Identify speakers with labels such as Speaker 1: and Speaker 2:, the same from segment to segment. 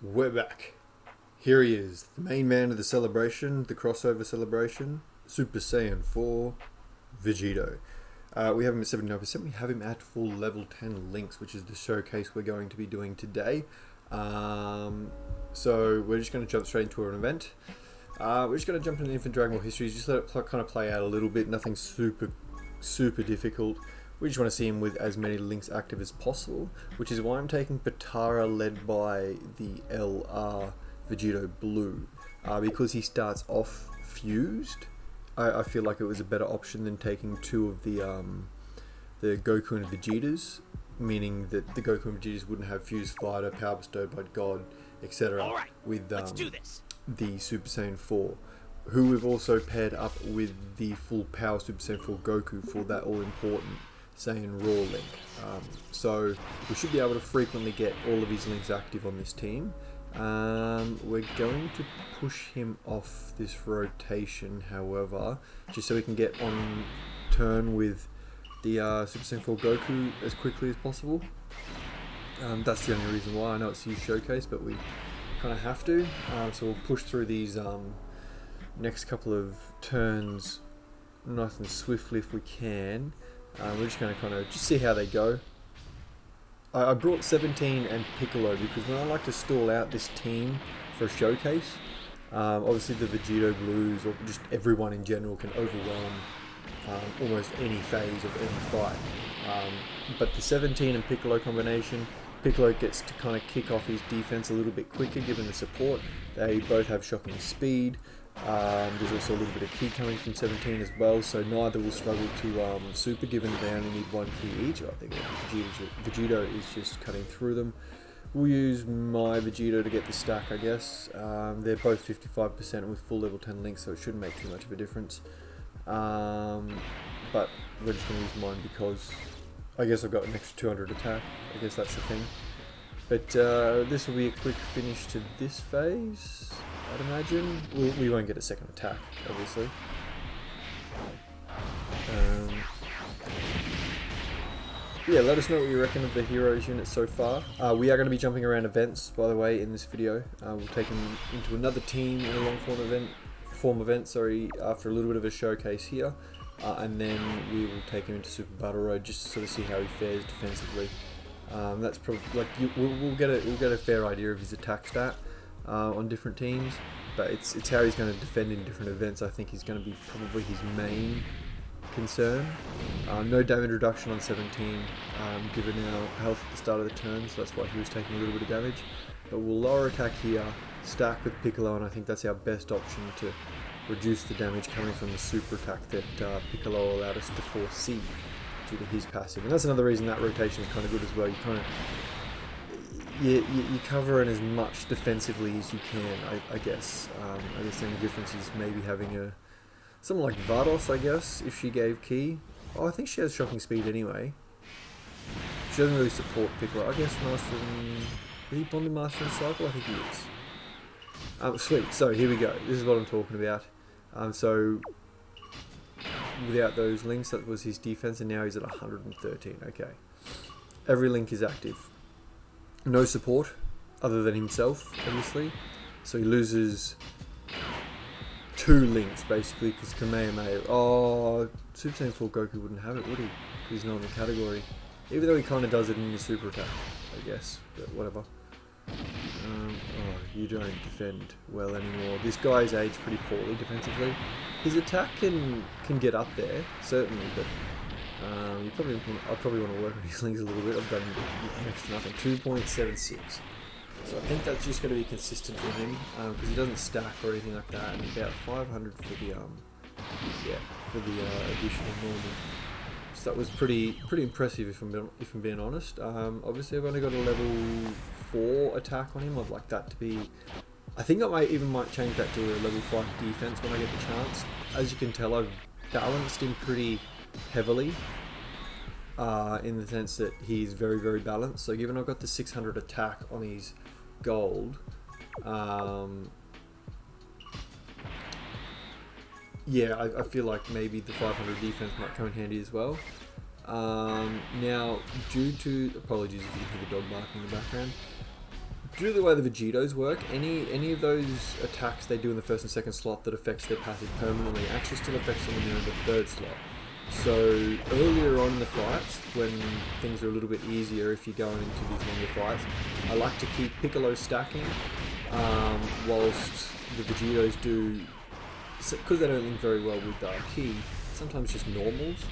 Speaker 1: We're back. Here he is, the main man of the celebration, the crossover celebration, Super Saiyan 4 Vegito. We have him at 79%, we have him at full level 10 links, which is the showcase we're going to be doing today. So we're just going to jump straight into an event. We're just going to jump into Infant Dragon Ball Histories, just let it kind of play out a little bit, nothing super difficult. We just want to see him with as many links active as possible, which is why I'm taking Patara led by the LR Vegito Blue, because he starts off fused. I feel like it was a better option than taking two of the Goku and Vegetas, meaning that the Goku and Vegetas wouldn't have fused fighter, power bestowed by God, etc.
Speaker 2: Right,
Speaker 1: with
Speaker 2: let's do this.
Speaker 1: The Super Saiyan 4, who we've also paired up with the full power Super Saiyan 4 Goku for that all important Saiyan Raw link. So we should be able to frequently get all of his links active on this team. We're going to push him off this rotation, however, just so we can get on turn with the Super Saiyan 4 Goku as quickly as possible. That's the only reason why. I know it's a huge showcase, but we kind of have to. So we'll push through these next couple of turns nice and swiftly if we can. We're just going to kind of just see how they go. I brought 17 and Piccolo because when I like to stall out this team for a showcase, obviously the Vegito Blues or just everyone in general can overwhelm almost any phase of any fight. But the 17 and Piccolo combination, Piccolo gets to kind of kick off his defense a little bit quicker given the support. They both have shocking speed. There's also a little bit of ki coming from 17 as well, so neither will struggle to super, given they only need one ki each. I think Vegito is just cutting through them. We'll use my Vegito to get the stack, I guess. They're both 55% with full level 10 links, so it shouldn't make too much of a difference. But we're just going to use mine because I guess I've got an extra 200 attack. I guess that's the thing. But this will be a quick finish to this phase, I'd imagine. We won't get a second attack, obviously. Yeah, let us know what you reckon of the heroes unit so far. We are going to be jumping around events, by the way, in this video. We'll take them into another team in a long form event, after a little bit of a showcase here. And then we will take him into Super Battle Road just to sort of see how he fares defensively. That's probably like we'll get a fair idea of his attack stat on different teams, but it's how he's going to defend in different events. I think is going to be probably his main concern. No damage reduction on 17, given our health at the start of the turn, so that's why he was taking a little bit of damage. But we'll lower attack here, stack with Piccolo, and I think that's our best option to reduce the damage coming from the super attack that Piccolo allowed us to foresee due to his passive. And that's another reason that rotation is kind of good as well. You kind of you cover it as much defensively as you can, I guess. I guess the only difference is maybe having someone like Vados, I guess, if she gave ki. Oh, I think she has shocking speed anyway. She doesn't really support Piccolo. I guess Master is he Bonded Master and Cycle? I think he is. Sweet, so here we go. This is what I'm talking about. So without those links, that was his defense, and now he's at 113. Okay. Every link is active. No support, other than himself, obviously. So he loses 2 links, basically, because Kamehameha... Oh, Super Saiyan 4 Goku wouldn't have it, would he? He's not in the category. Even though he kind of does it in his super attack, I guess. But whatever. Oh, you don't defend well anymore. This guy's aged pretty poorly defensively. His attack can get up there, certainly, but I probably want to work on his links a little bit. I've done next to nothing. 2.76. So I think that's just going to be consistent for him, because he doesn't stack or anything like that, and about 500 for the additional normal. So that was pretty impressive if I'm being honest. Obviously I've only got a level 4 attack on him. I'd like that to be... I think I might change that to a level 5 defense when I get the chance. As you can tell, I've balanced him pretty heavily, in the sense that he's very, very balanced. So given I've got the 600 attack on his gold, yeah, I feel like maybe the 500 defense might come in handy as well. Now, due to... Apologies if you can hear the dog barking in the background. due to the way the Vegitos work, any of those attacks they do in the first and second slot that affects their passive permanently actually still affects them when they're in the third slot. So earlier on in the fights, when things are a little bit easier if you're going into these longer fights, I like to keep Piccolo stacking, whilst the Vegitos do, because they don't link very well with Ki, sometimes just normals.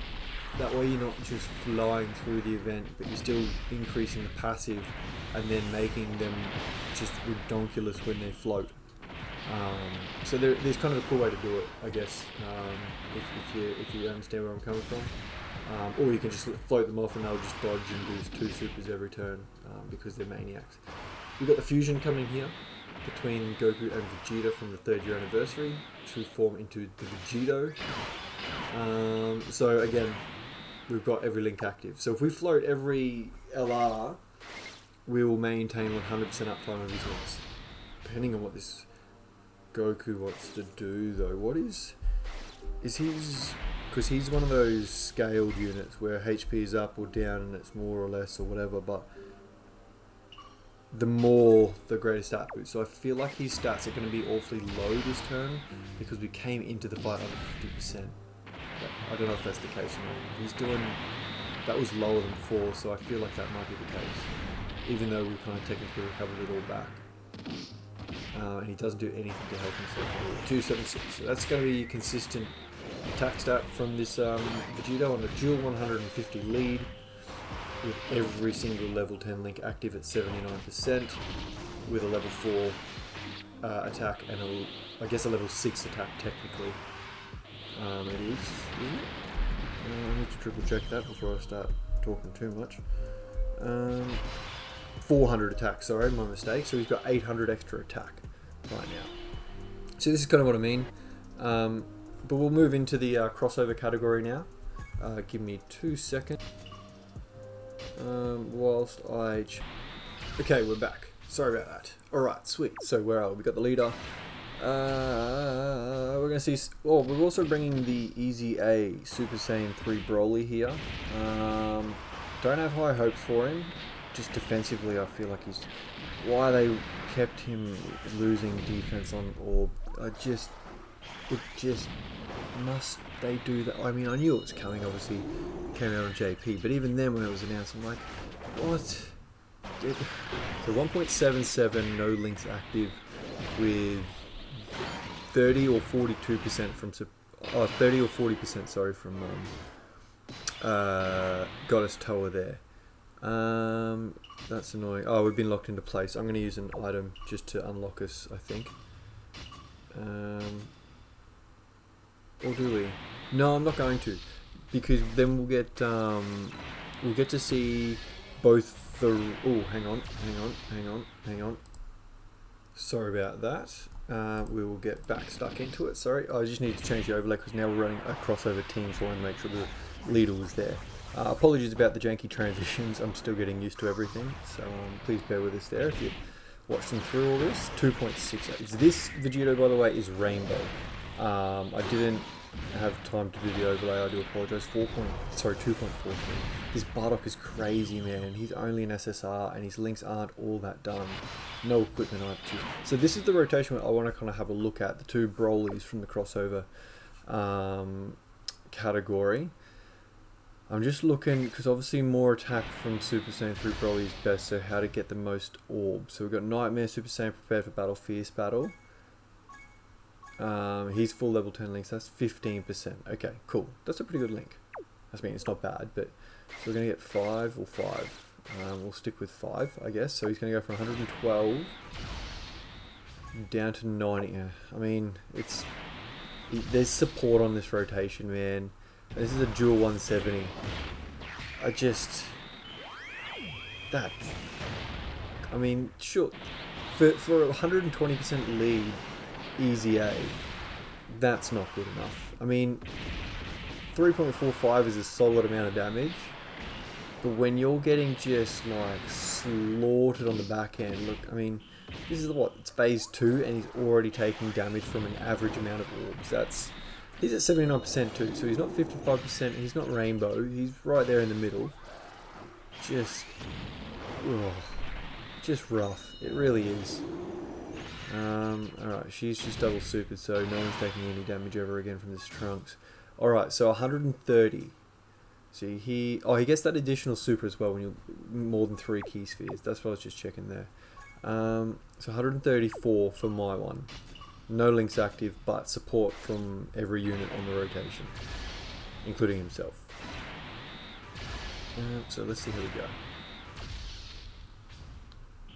Speaker 1: That way you're not just flying through the event, but you're still increasing the passive and then making them just redonkulous when they float. So there's kind of a cool way to do it, I guess, if you understand where I'm coming from. Or you can just float them off and they'll just dodge and boost 2 supers every turn because they're maniacs. We've got the fusion coming here between Goku and Vegeta from the 3rd year anniversary to form into the Vegito. So again, we've got every link active. So if we float every LR, we will maintain 100% uptime of his links. Depending on what this Goku wants to do though. What is his, because he's one of those scaled units where HP is up or down and it's more or less or whatever, but the more the greater stat boost. So I feel like his stats are going to be awfully low this turn because we came into the fight under 50%. I don't know if that's the case or not. He's doing, that was lower than before, so I feel like that might be the case, even though we kind of technically recovered it all back. And he doesn't do anything to help himself. 276, so that's going to be a consistent attack stat from this Vegito on a dual 150 lead, with every single level 10 link active at 79%, with a level 4 attack and I guess a level 6 attack technically. It is, isn't it? I need to triple check that before I start talking too much. 400 attack, sorry, my mistake. So he's got 800 extra attack right now. So this is kind of what I mean. But we'll move into the crossover category now. Give me 2 seconds. Whilst I... Okay, we're back. Sorry about that. Alright, sweet. So where are we? We got the leader. We're going to see... Oh, we're also bringing the Easy A Super Saiyan 3 Broly here. Don't have high hopes for him. Just defensively, I feel like he's... Why they kept him losing defense on Orb, it just must they do that? I mean, I knew it was coming, obviously, it came out on JP, but even then when it was announced, I'm like, what? So 1.77 no links active with 30 or 42% from 30 or 40%, sorry, from Goddess Toa there. That's annoying. Oh, we've been locked into place. I'm going to use an item just to unlock us, I think. Or do we? No, I'm not going to, because then we'll get to see both the... Oh, hang on. Sorry about that. We will get back stuck into it. Sorry, I just need to change the overlay because now we're running a crossover team, so I want to make sure the leader was there. Apologies about the janky transitions. I'm still getting used to everything, so please bear with us there if you watch them through all this. 2.68. This Vegito, by the way, is Rainbow. I didn't have time to do the overlay. I do apologise. 2.43. This Bardock is crazy, man. He's only an SSR, and his links aren't all that done. No equipment I choose. So this is the rotation I want to kind of have a look at. The two Brolys from the crossover category. I'm just looking, because obviously more attack from Super Saiyan 3 Broly is best, so how to get the most orbs. So we've got Nightmare, Super Saiyan, Prepared for Battle, Fierce Battle. He's full level 10 links, that's 15%. Okay, cool. That's a pretty good link. I mean, it's not bad, but... So we're going to get 5 or 5. We'll stick with 5, I guess. So he's going to go from 112 down to 90. Yeah, I mean, there's support on this rotation, man. This is a dual 170. I mean, sure, for a 120% lead, Easy A, that's not good enough. I mean, 3.45 is a solid amount of damage, but when you're getting just like slaughtered on the back end, look, I mean, this is what, it's phase 2 and he's already taking damage from an average amount of orbs. He's at 79% too, so he's not 55%, he's not Rainbow, he's right there in the middle. Just, just rough. It really is. Alright, she's just double supered, so no one's taking any damage ever again from this Trunks. Alright, so 130. See, he gets that additional super as well when you're more than 3 key spheres. That's what I was just checking there. So 134 for my one. No links active, but support from every unit on the rotation, including himself. So let's see how we go.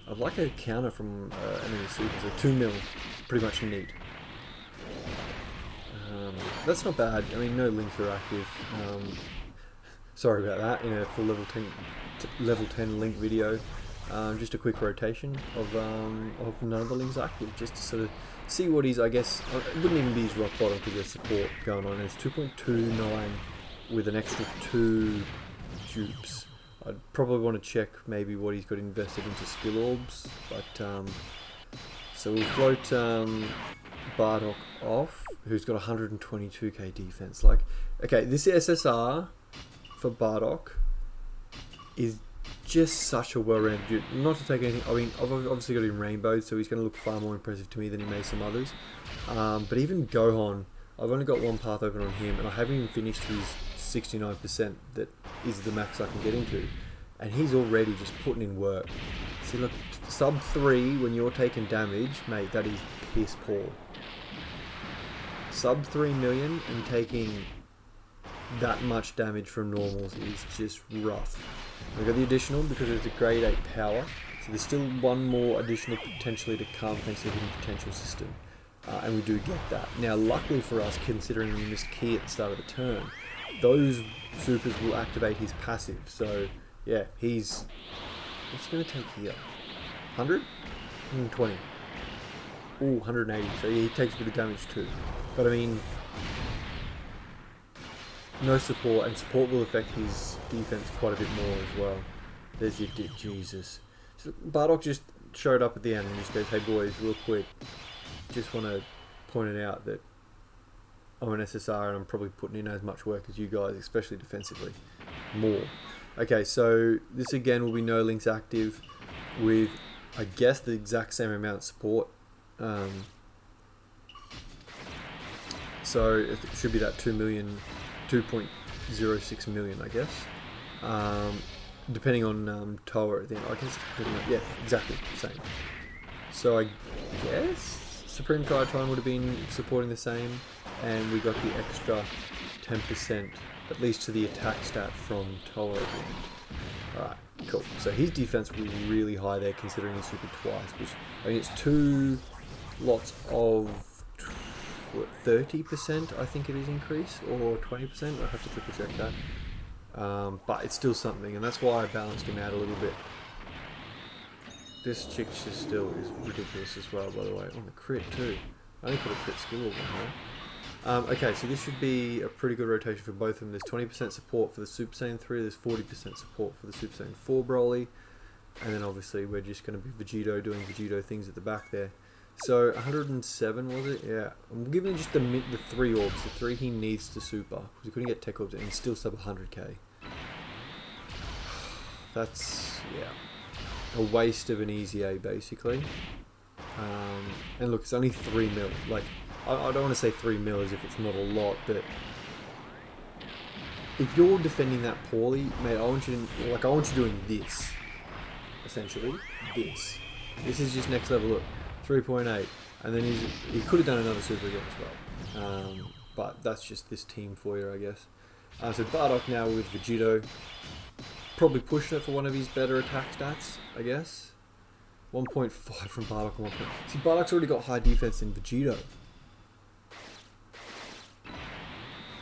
Speaker 1: I'd like a counter from enemy supers, so 2 mil, pretty much neat. That's not bad. I mean, no links are active. Sorry about that. In a full level 10 link video, just a quick rotation of none of the links active, just to sort of see what he's. I guess it wouldn't even be his rock bottom because there's support going on. It's 2.29 with an extra 2 dupes. I'd probably want to check maybe what he's got invested into skill orbs, but so we'll float Bardock off, who's got 122k defense. Like, okay, this SSR for Bardock is just such a well-rounded dude. Not to take anything, I mean, I've obviously got him rainbowed, so he's going to look far more impressive to me than he may some others. But even Gohan, I've only got one path open on him, and I haven't even finished his 69% that is the max I can get into, and he's already just putting in work. See, look, sub 3 when you're taking damage, mate, that is piss poor. Sub 3 million and taking that much damage from normals is just rough. We've got the additional because it's a grade 8 power, so there's still one more additional potentially to come thanks to the hidden potential system, and we do get that. Now, luckily for us, considering we missed key at the start of the turn, those supers will activate his passive. So yeah, he's, what's he going to take here? 100? 120. Ooh, 180. So yeah, he takes a bit of damage too. But I mean, no support, and support will affect his defense quite a bit more as well. There's your dip, Jesus. So Bardock just showed up at the end and just goes, hey boys, real quick, just want to point it out that I'm an SSR and I'm probably putting in as much work as you guys, especially defensively. More. Okay, so this again will be no links active with, I guess, the exact same amount of support. So it should be that 2.06 million, I guess. Depending on Tower at the end. I guess, yeah, exactly the same. So I guess Supreme Kai Time would have been supporting the same. And we got the extra 10%, at least to the attack stat from Toa at the end. Alright, cool. So his defense will be really high there, considering he's super twice, which, I mean, it's 2 lots of, what, 30%, I think it is increase, or 20%, I'll have to triple check that. But it's still something, and that's why I balanced him out a little bit. This chick just still is ridiculous as well, by the way, on the crit too. I only put a crit skill on her. Okay, so this should be a pretty good rotation for both of them. There's 20% support for the Super Saiyan 3, there's 40% support for the Super Saiyan 4 Broly, and then obviously we're just going to be Vegito doing Vegito things at the back there. So 107 was it? Yeah. I'm giving him just the 3 orbs, the 3 he needs to super, because he couldn't get tech orbs and he's still sub 100k. That's, yeah, a waste of an easy A basically. And look, it's only 3 mil, like, I don't want to say 3 mil as if it's not a lot, but if you're defending that poorly, mate, I want you doing this, essentially, this. This is just next level, look, 3.8, and then he could have done another super again as well, but that's just this team for you, I guess. So Bardock now with Vegito, probably pushing it for one of his better attack stats, I guess. 1.5 from Bardock and 1. See, Bardock's already got high defense in Vegito.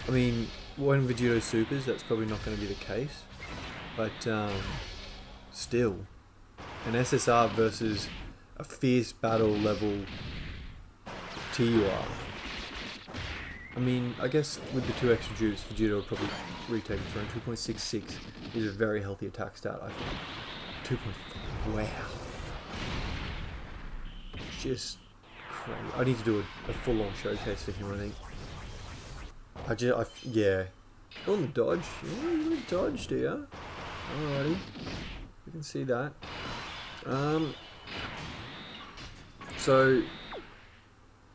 Speaker 1: I mean, when Vegito supers, that's probably not going to be the case. But still, an SSR versus a fierce battle level TUR. I mean, I guess with the 2 extra juice, Vegito will probably retake the throne. 2.66 is a very healthy attack stat, I think. 2.5. Wow. Just crazy. I need to do a full-on showcase for him, I think. Yeah. On the dodge. Yeah, you dodge, do ya? Alrighty. We can see that. So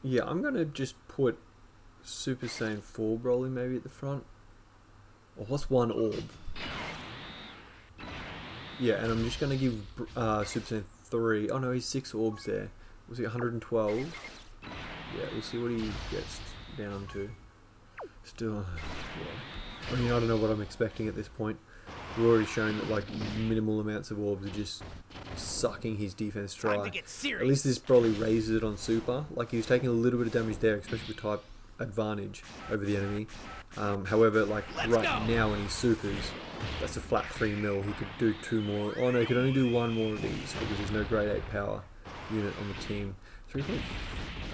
Speaker 1: yeah, I'm gonna just put Super Saiyan 4 Broly maybe at the front. Or what's one orb? Yeah, and I'm just gonna give Super Saiyan 3. Oh no, he's 6 orbs there. Was he 112? Yeah, we'll see what he gets down to. Still, yeah. I mean, I don't know what I'm expecting at this point. We've already shown that like minimal amounts of orbs are just sucking his defense dry. At least this Broly raises it on Super. Like he was taking a little bit of damage there, especially with type advantage over the enemy. However, like now when he supers, that's a flat 3 mil. He could do 2 more. Oh no, he could only do 1 more of these because there's no grade 8 power unit on the team. 3.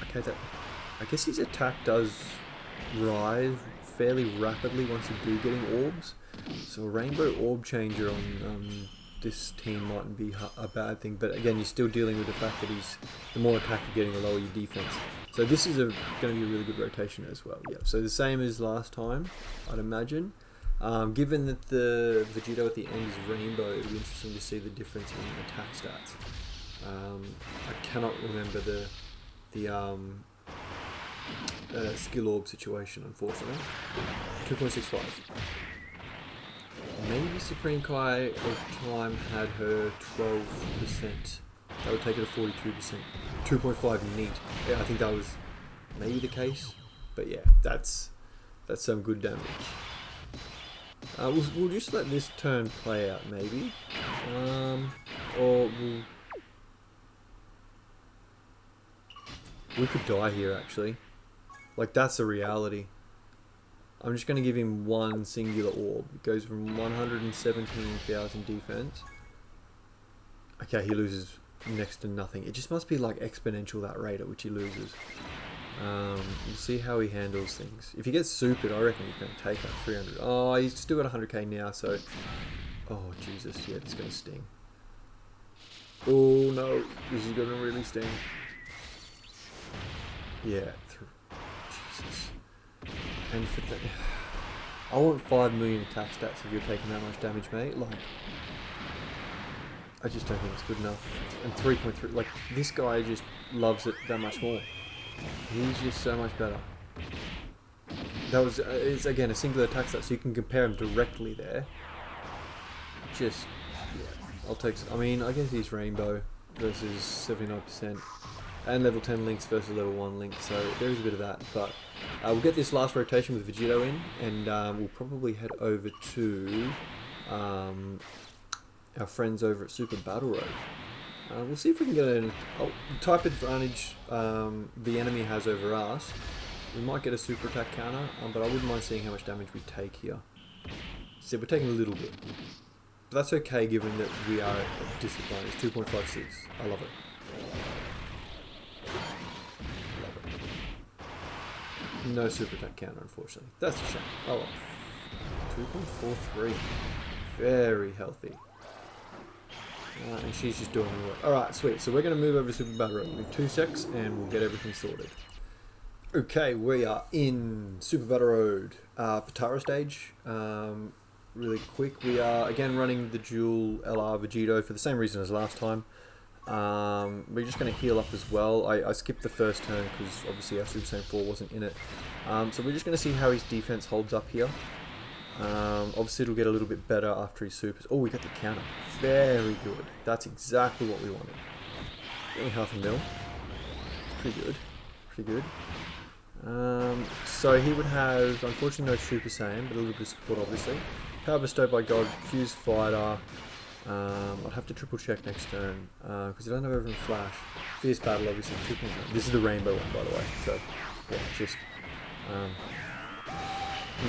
Speaker 1: Okay, that I guess his attack does rise fairly rapidly once you do getting orbs. So a rainbow orb changer on this team mightn't be a bad thing, but again, you're still dealing with the fact that the more attack you're getting, the lower your defense. So this is going to be a really good rotation as well. Yeah. So the same as last time, I'd imagine. Given that the Vegito at the end is rainbow, it'll be interesting to see the difference in attack stats. I cannot remember the skill orb situation, unfortunately. 2.65. Maybe Supreme Kai of time had her 12%. That would take it to 42%. 2.5 neat. Yeah, I think that was maybe the case. But yeah, that's some good damage. We'll just let this turn play out, maybe. Or we could die here, actually. Like, that's the reality. I'm just going to give him one singular orb. It goes from 117,000 defense. Okay, he loses next to nothing. It just must be like exponential, that rate at which he loses. We'll see how he handles things. If he gets supered, I reckon he's going to take like 300. Oh, he's still got 100k now, so... Oh, Jesus, yeah, it's going to sting. Oh, no, this is going to really sting. Yeah, Jesus. And for the... I want 5 million attack stats if you're taking that much damage, mate. Like, I just don't think it's good enough. And 3.3, like, this guy just loves it that much more. He's just so much better. That was, it's again a singular attack stat, so you can compare him directly there. Just, yeah, I'll take, I mean, I guess he's Rainbow versus 79%. And level 10 links versus level 1 links, so there is a bit of that. But we'll get this last rotation with Vegito in, and we'll probably head over to our friends over at Super Battle Road. We'll see if we can get a type advantage the enemy has over us. We might get a super attack counter, but I wouldn't mind seeing how much damage we take here. So we're taking a little bit. But that's okay given that we are at disadvantage. 2.56. I love it. No super attack counter, unfortunately. That's a shame. Oh well. 2.43. Very healthy. And she's just doing the work. Alright, sweet. So we're going to move over to Super Battle Road in 2 secs and we'll get everything sorted. Okay, we are in Super Battle Road. Patara stage. Really quick. We are again running the dual LR Vegito for the same reason as last time. We're just going to heal up as well. I skipped the first turn because obviously our Super Saiyan 4 wasn't in it. So we're just going to see how his defense holds up here. Obviously it'll get a little bit better after he supers. Oh, we got the counter. Very good. That's exactly what we wanted. Only half a mil. It's pretty good. Pretty good. So he would have, unfortunately, no Super Saiyan, but a little bit of support, obviously. Power bestowed by God. Fuse fighter. I'd have to triple check next turn because I don't have everything flash. Fierce battle, obviously. 2.9. This is the rainbow one, by the way. So yeah, just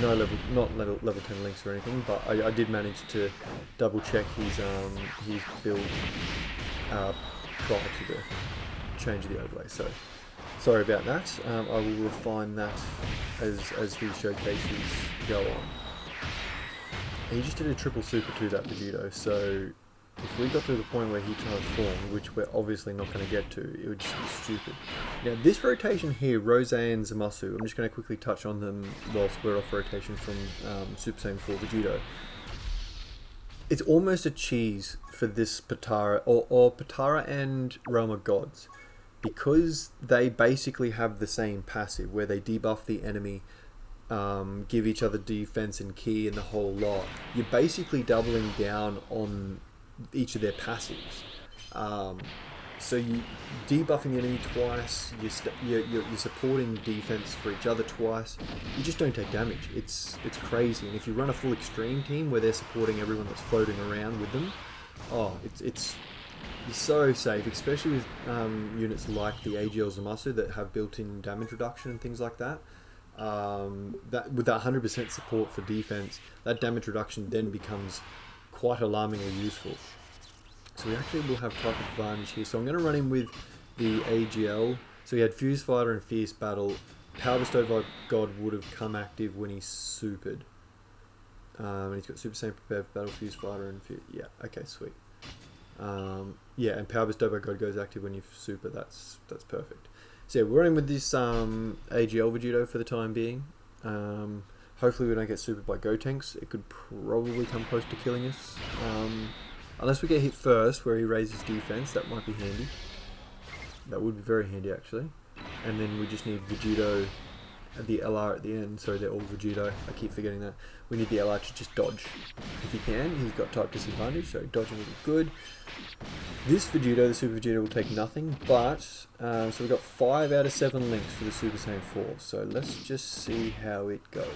Speaker 1: no level 10 links or anything, but I did manage to double check his build prior to the change of the overlay. So sorry about that. I will refine that as these showcases go on. He just did a triple super to that Vegito, so if we got to the point where he transformed, which we're obviously not going to get to, it would just be stupid. Now this rotation here, Rose and Zamasu, I'm just going to quickly touch on them whilst we're off rotation from Super Saiyan 4 Vegito. it's almost a cheese for this Patara, or Patara and Realm of Gods, because they basically have the same passive where they debuff the enemy, give each other defense and ki and the whole lot. You're basically doubling down on each of their passives. So you debuffing the enemy twice, you're supporting defense for each other twice. You just don't take damage. It's crazy. And if you run a full extreme team where they're supporting everyone that's floating around with them, oh, it's you're so safe, especially with units like the AGL Zamasu that have built-in damage reduction and things like that. That with that 100% support for defense, that damage reduction then becomes quite alarmingly useful. So we actually will have type advantage here. So I'm going to run him with the AGL. So he had Fuse Fighter and Fierce Battle. Power Bestowed by God would have come active when he supered. And he's got Super Saiyan Prepared for Battle, Fuse Fighter, and yeah, okay, sweet. Yeah, and Power Bestowed by God goes active when you super. That's perfect. So yeah, we're running with this AGL Vegito for the time being. Hopefully we don't get supered by Gotenks. It could probably come close to killing us. Unless we get hit first where he raises defense, that might be handy. That would be very handy actually. And then we just need Vegito at the LR at the end. Sorry, they're all Vegito. I keep forgetting that. We need the LR to just dodge. If he can, he's got type disadvantage, so dodging will be good. This Vegito, the Super Vegito, will take nothing, but so we've got 5 out of 7 links for the Super Saiyan 4. So let's just see how it goes.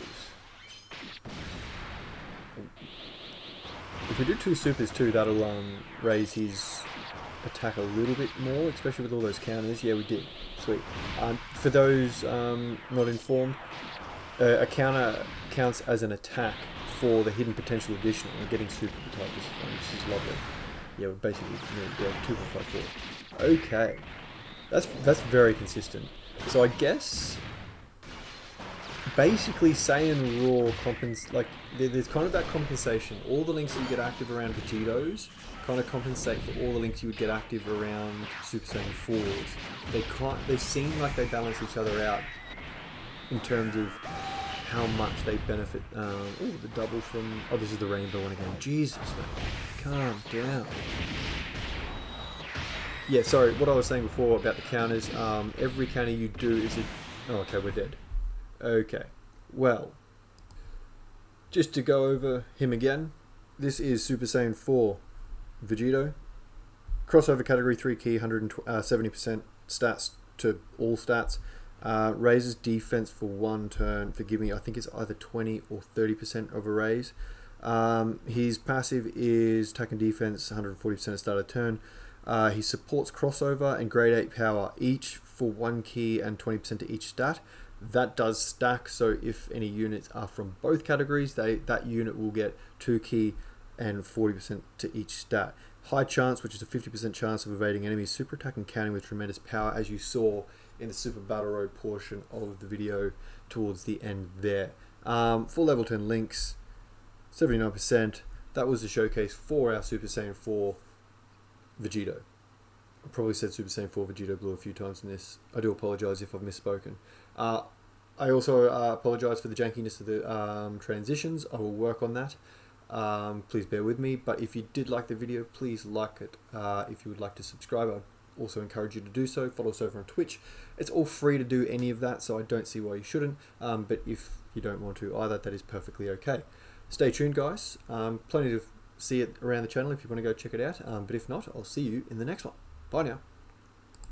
Speaker 1: If we do 2 supers too, that'll raise his attack a little bit more, especially with all those counters. Yeah, we did. Sweet. For those not informed, a counter counts as an attack for the hidden potential additional and getting super type disadvantage. This is lovely. Yeah, we're basically dead 2.54. Okay. That's very consistent. So I guess basically Saiyan Raw there's kind of that compensation. All the links that you get active around Vegitos kind of compensate for all the links you would get active around Super Saiyan 4s. They seem like they balance each other out in terms of how much they benefit. Oh, the double from... Oh, this is the rainbow one again. Jesus, man. Calm down. Yeah, sorry, what I was saying before about the counters. Every counter you do is a... Oh, okay, we're dead. Okay, well, just to go over him again, this is Super Saiyan 4 Vegito. Crossover category 3 key, 170% stats to all stats. Raises defense for 1 turn for giving, I think it's either 20 or 30% of a raise. His passive is attack and defense, 140% of start of turn. He supports crossover and grade 8 power, each for 1 key and 20% to each stat. That does stack, so if any units are from both categories, that unit will get 2 key and 40% to each stat. High chance, which is a 50% chance of evading enemies, super attack and counting with tremendous power, as you saw in the Super Battle Road portion of the video towards the end there. Full level 10 links, 79%. That was the showcase for our Super Saiyan 4 Vegito. I probably said Super Saiyan 4 Vegito Blue a few times in this. I do apologise if I've misspoken. I also apologise for the jankiness of the transitions. I will work on that. Please bear with me. But if you did like the video, please like it. If you would like to subscribe, I'd also encourage you to do so. Follow us over on Twitch. It's all free to do any of that, so I don't see why you shouldn't. But if you don't want to either, that is perfectly okay. Stay tuned, guys. Plenty to see it around the channel if you want to go check it out. But if not, I'll see you in the next one. Bye now.